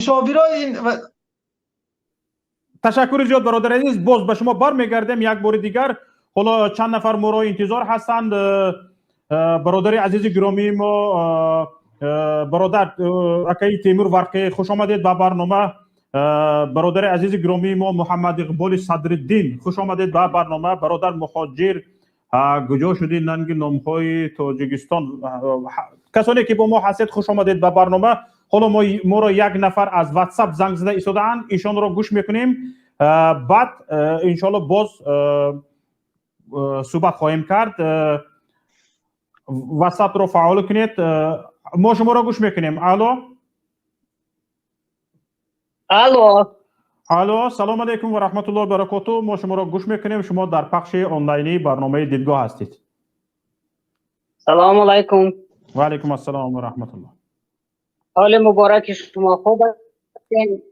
مشاورای این تشکر زیاد برادر عزیز. باز به شما برمیگردیم یک بار دیگر. حالا چند نفر ما را انتظار هستند. برادر عزیز گرامی ما برادر اکای تیمور ورقی خوش آمدید به برنامه. برادر عزیز گرامی ما محمد اقبال صدرالدین خوش آمدید به برنامه. برادر مهاجر گجا شدید ننگ نامهای تاجیکستان. کسانی که با ما هستید خوش آمدید به برنامه. حالا ما را یک نفر از واتساپ زنگ زده ایستادند، ایشان را گوش میکنیم، بعد انشالله باز صحبت خواهیم کرد. واتساپ رو فعال کنید. ما شما را گوش میکنیم. الو سلام علیکم و رحمت الله و برکاته. ما شما را گوش میکنیم. شما در پخش آنلاینی برنامه دیدگاه هستید. سلام علیکم. و علیکم السلام و رحمت الله. حال مبارک شما خوب هستین؟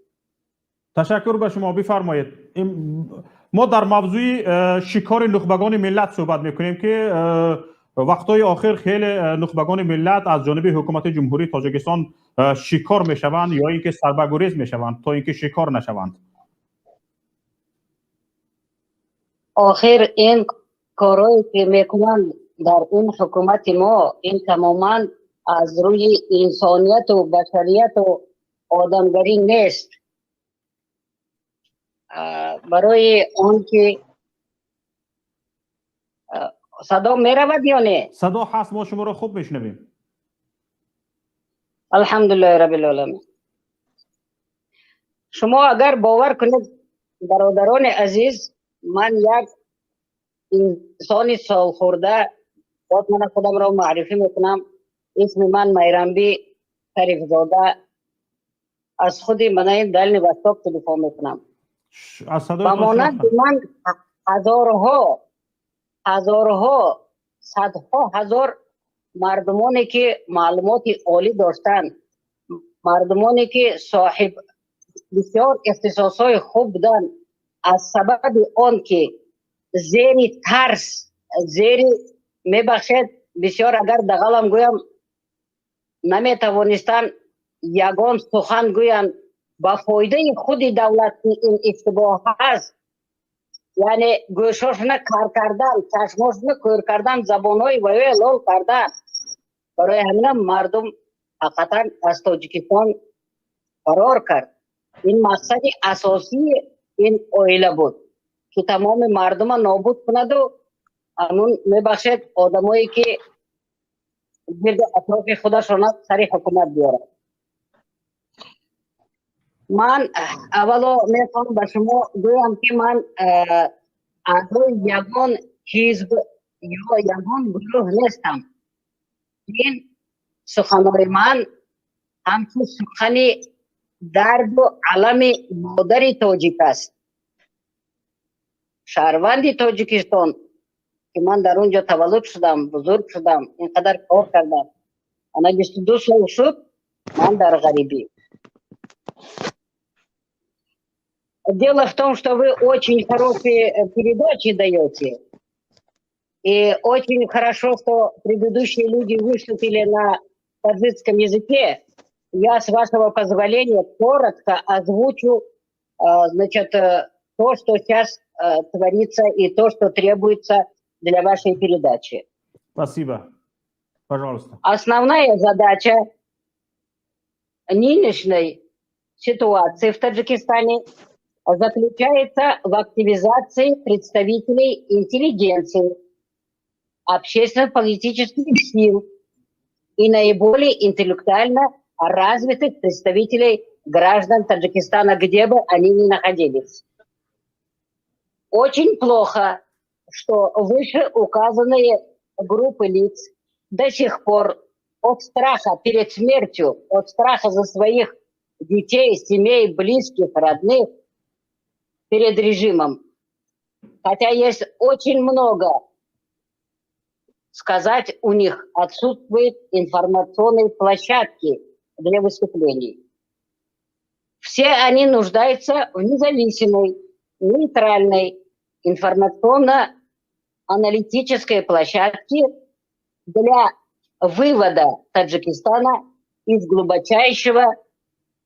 تشکر به شما. بفرمایید. ما در موضوع شکار نخبگان ملت صحبت میکنیم که وقتای آخر خیلی نخبگان ملت از جانب حکومت جمهوری تاجیکستان شکار میشوند یا اینکه سربگریز میشوند تا اینکه شکار نشوند. آخر این کارهایی که میکنند در این حکومت ما، این تماما از روی انسانیت و بشریت و آدمگری نیست. برای اون که صدا میرود یا نه؟ صدا هست، ما شما رو خوب میشنویم. الحمدلله رب العالمین. شما اگر باور کنید برادران عزیز، من یک انسانی سال خورده من خودم را معرفی میکنم. اسم من میرنبی شریف زاده، از خود منای دلن وستاک تلفن میکنم. بمانند من هزارها صدها هزار مردمانی که معلومات عالی داشتن، مردمانی که صاحب بسیار اختصاصهای خوب بودن، از سبب آن که زیر ترس، زیر میبخشید بسیار اگر دقلم گویم نمیتوانستن یگان سخن گویند با فایده خود دولت. این اشتباه هست. یعنی گوشاشونه کار کردن، چشماشونه کور کردن، زبانهای ویوی لول کردن. برای همین مردم حقیقتا از تاجیکستان فرار کرد. این مقصد اساسی این اویله بود که تمام مردم نابود کند و همون میبخشید آدمایی که گرد اطراف خودشان سر حکومت بیارد. من اولا میخوام به شما گویم که من اعضای یگان حزب یا یگان گروه نیستم. این سخنان من همچون سخن درد و علم مادر تاجیک است. شهروند تاجیکستان که من در اونجا تولد شدم، بزرگ شدم، اینقدر کار کردم. انا 22 سال شد من در غریبی. Дело в том, что вы очень хорошие передачи даете. И очень хорошо, что предыдущие люди выступили на таджикском языке. Я, с вашего позволения, коротко озвучу значит, то, что сейчас творится и то, что требуется для вашей передачи. Спасибо. Пожалуйста. Основная задача нынешней ситуации в Таджикистане заключается в активизации представителей интеллигенции, общественно-политических сил и наиболее интеллектуально развитых представителей граждан Таджикистана, где бы они ни находились. Очень плохо, что вышеуказанные группы лиц до сих пор от страха перед смертью, от страха за своих детей, семей, близких, родных, перед режимом, хотя есть очень много сказать, у них отсутствует информационной площадки для выступлений. Все они нуждаются в независимой, нейтральной, информационно-аналитической площадке для вывода Таджикистана из глубочайшего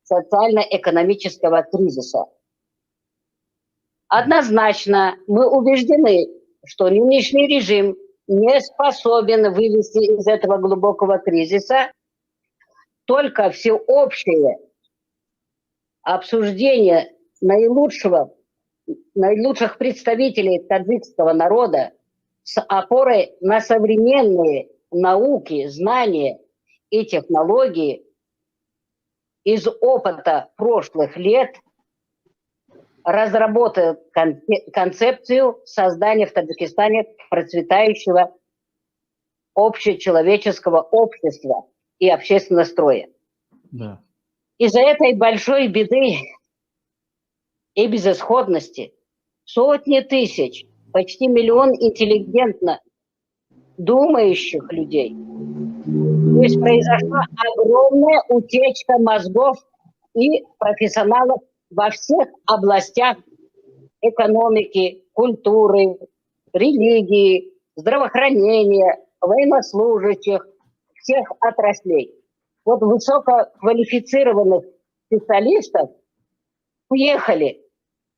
социально-экономического кризиса. Однозначно мы убеждены, что нынешний режим не способен вывести из этого глубокого кризиса. Только всеобщее обсуждение наилучших представителей таджикского народа с опорой на современные науки, знания и технологии из опыта прошлых лет разработает концепцию создания в Таджикистане процветающего общечеловеческого общества и общественного строя. Да. Из-за этой большой беды и безысходности сотни тысяч, почти миллион интеллигентно думающих людей. То есть произошла огромная утечка мозгов и профессионалов во всех областях экономики, культуры, религии, здравоохранения, военнослужащих, всех отраслей. Вот высококвалифицированных специалистов уехали,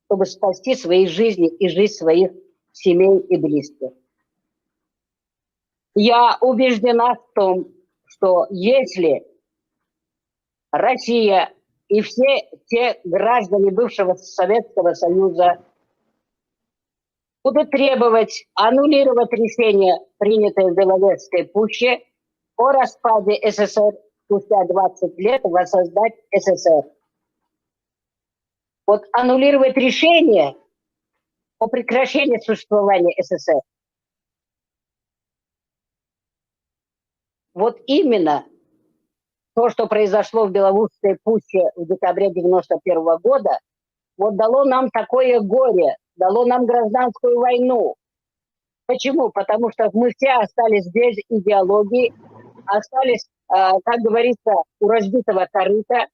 чтобы спасти свои жизни и жизнь своих семей и близких. Я убеждена в том, что если Россия и все те граждане бывшего Советского Союза будут требовать аннулировать решение, принятое в Беловежской пуще, о распаде СССР спустя 20 лет воссоздать СССР. Вот аннулировать решение о прекращении существования СССР. Вот именно то, что произошло в Беловежской пуще в декабре 1991 года, вот дало нам такое горе, дало нам гражданскую войну. Почему? Потому что мы все остались без идеологии, остались, как говорится, у разбитого корыта,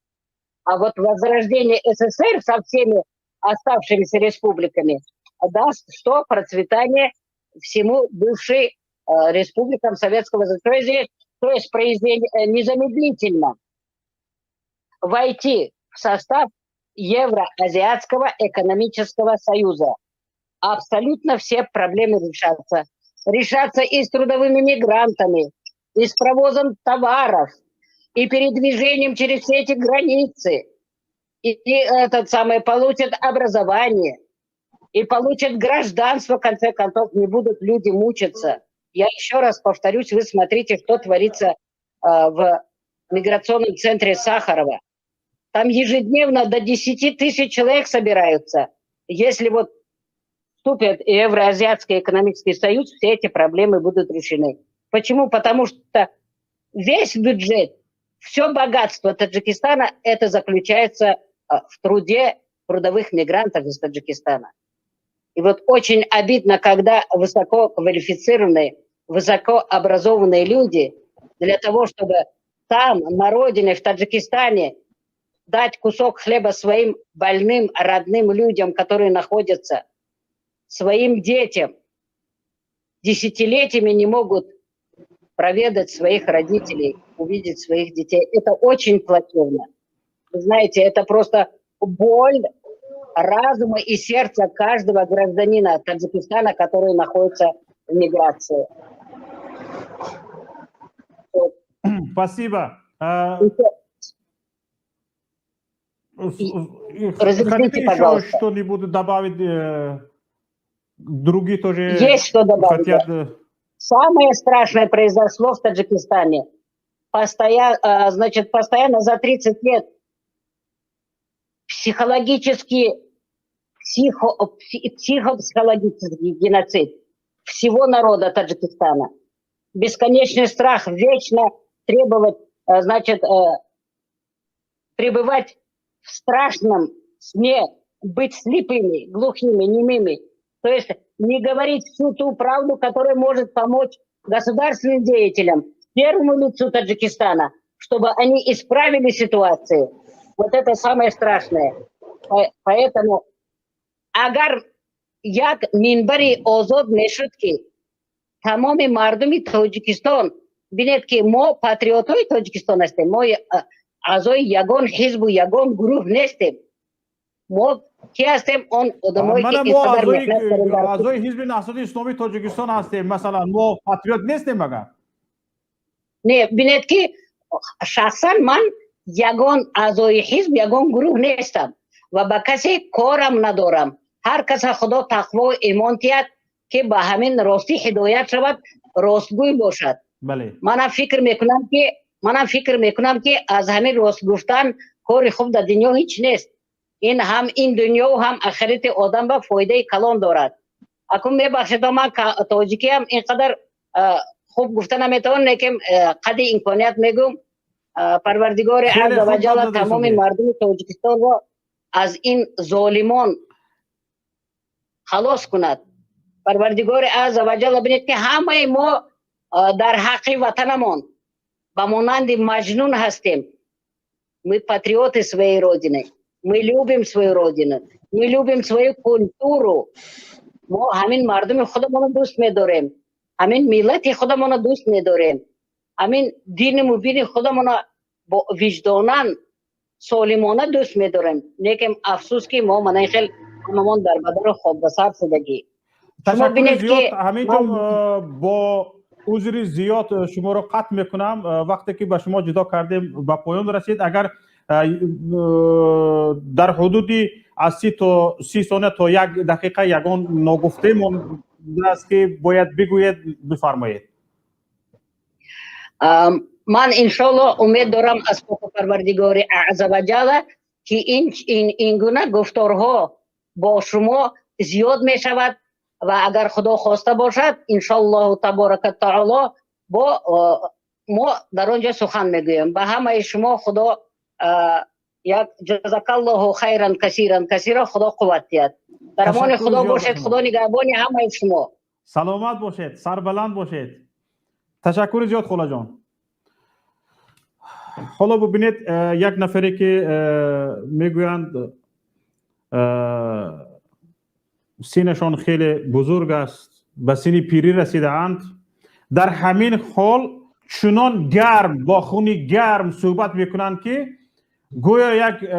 а вот возрождение СССР со всеми оставшимися республиками даст что? Процветание всему бывшим республикам Советского Союза, то есть незамедлительно войти в состав Евроазиатского экономического союза. Абсолютно все проблемы решатся. Решатся и с трудовыми мигрантами, и с провозом товаров, и передвижением через все эти границы. И получат образование, и получат гражданство, в конце концов, не будут люди мучиться. Я еще раз повторюсь, вы смотрите, что творится в миграционном центре Сахарова. Там ежедневно до 10 тысяч человек собираются. Если вот вступят в Евроазиатский экономический союз, все эти проблемы будут решены. Почему? Потому что весь бюджет, все богатство Таджикистана, это заключается в труде трудовых мигрантов из Таджикистана. И вот очень обидно, когда высококвалифицированные, высокообразованные люди для того, чтобы там, на родине, в Таджикистане, дать кусок хлеба своим больным, родным людям, которые находятся, своим детям, десятилетиями не могут проведать своих родителей, увидеть своих детей. Это очень плачевно. Вы знаете, это просто боль разума и сердца каждого гражданина Таджикистана, который находится в миграции. Спасибо. Разрешите, еще что-нибудь добавить? Другие тоже есть что добавить. хотят... Самое страшное произошло в Таджикистане. Постоянно за 30 лет психологический геноцид всего народа Таджикистана. Бесконечный страх, вечно требовать, пребывать в страшном сне, быть слепыми, глухими, немыми. То есть не говорить всю ту правду, которая может помочь государственным деятелям, первому лицу Таджикистана, чтобы они исправили ситуацию. Вот это самое страшное. Поэтому агар як минбари озод нешуд ки тамоми мардуми Тоджикистон бинед ки мо патриотои Тоджикистон ҳастем, мо اعضای یگان حزب و یگان گروه نیستیم. ما کی هستیم؟ اون آدمایی که ما اینقدر محنت کردیم. اعضای حزب نهضت اسلامی تاجیکستان هستیم. مثلا ما پاتریوت نیستیم مگر؟ نه ببینید که شخصا من یگان اعضای حزب یگان گروه نیستم و با کسی کارم ندارم. هر کس خدا تقوا و ایمان تید که به همین راستی هدایت شود، راستگوی باشد. بله. منم فکر میکنم که از همین راست گفتن کار خوب در دنیا هیچ نیست. این هم این دنیا و هم آخرت آدم به فایده کلان دارد. اکنون میبخشید من تاجیکی هم اینقدر خوب گفتن نمیتوان، لیکن قد امکانیت میگم پروردگار عز و جل تمام مردم تاجیکستان را از این ظالمان خلاص کند. پروردگار عز و جل ببینید که همه ما در حق وطنمان به مانند مجنون هستیم. می پاتریوت своей родины. Мы любим свою родину. Мы любим свою культуру. ما همین مردم خودمون دوست می‌داریم. همین ملت خودمون دوست می‌داریم. همین دین مبین خودمون با وجداناً سالمانه دوست می‌داریم. لیکن افسوس که ما مناخل هممون در بدن خواب بسر شدگی. تشکر زیاد. همینطور با عذر زیاد شما رو قطع میکنم. وقتی که به شما جدا کردیم به پایان رسید. اگر در حدودی از 30 ثانیه تا 1 دقیقه یگان ناگفته مون است که باید بگوید، بفرمایید. من انشالله امید دارم از پروردگار اعز و جل که این گونه گفتارها با شما زیاد می شود و اگر خدا خواسته باشد انشالله تبارک تعالی با ما در آنجا سخن میگویم. به همه شما خدا یک جزاک الله خیرا کثیرا خدا قوت دهد. در امان خدا باشید. خدا نگهبان همه شما. سلامت باشید، سربلند باشید. تشکر زیاد خولا جان. حالا ببینید یک نفری که میگویند سینشان خیلی بزرگ است، به سن پیری رسیده اند، در همین حال چنان گرم با خونی گرم صحبت میکنند که گویا یک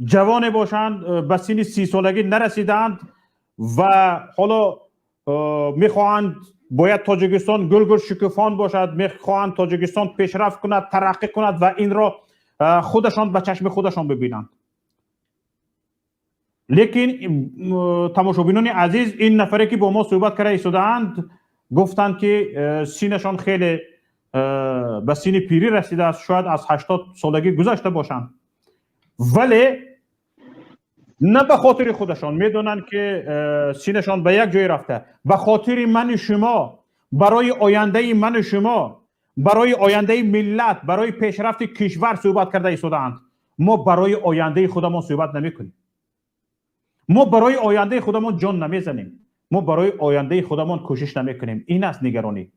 جوان باشند، به سن 30 سالگی نرسیدند و حالا میخواهند باید تاجیکستان گل شکوفان باشد، میخواهند تاجیکستان پیشرفت کند، ترقی کند و این را خودشان به چشم خودشان ببینند. لیکن تماشابینان عزیز، این نفری که با ما صحبت کرده ایستادند گفتند که سینشان خیلی به سن پیری رسیده است، شاید از 80 سالگی گذشته باشند، ولی نه به خاطر خودشان، میدونن که سینشان به یک جای رفته، به خاطر من شما، برای آینده من شما، برای آینده ملت، برای پیشرفت کشور صحبت کرده ایستادند. ما برای آینده خودمون صحبت نمیکنیم. ما برای آینده خودمون جان نمیزنیم. ما برای آینده خودمون کوشش نمیکنیم. این است نگرانی.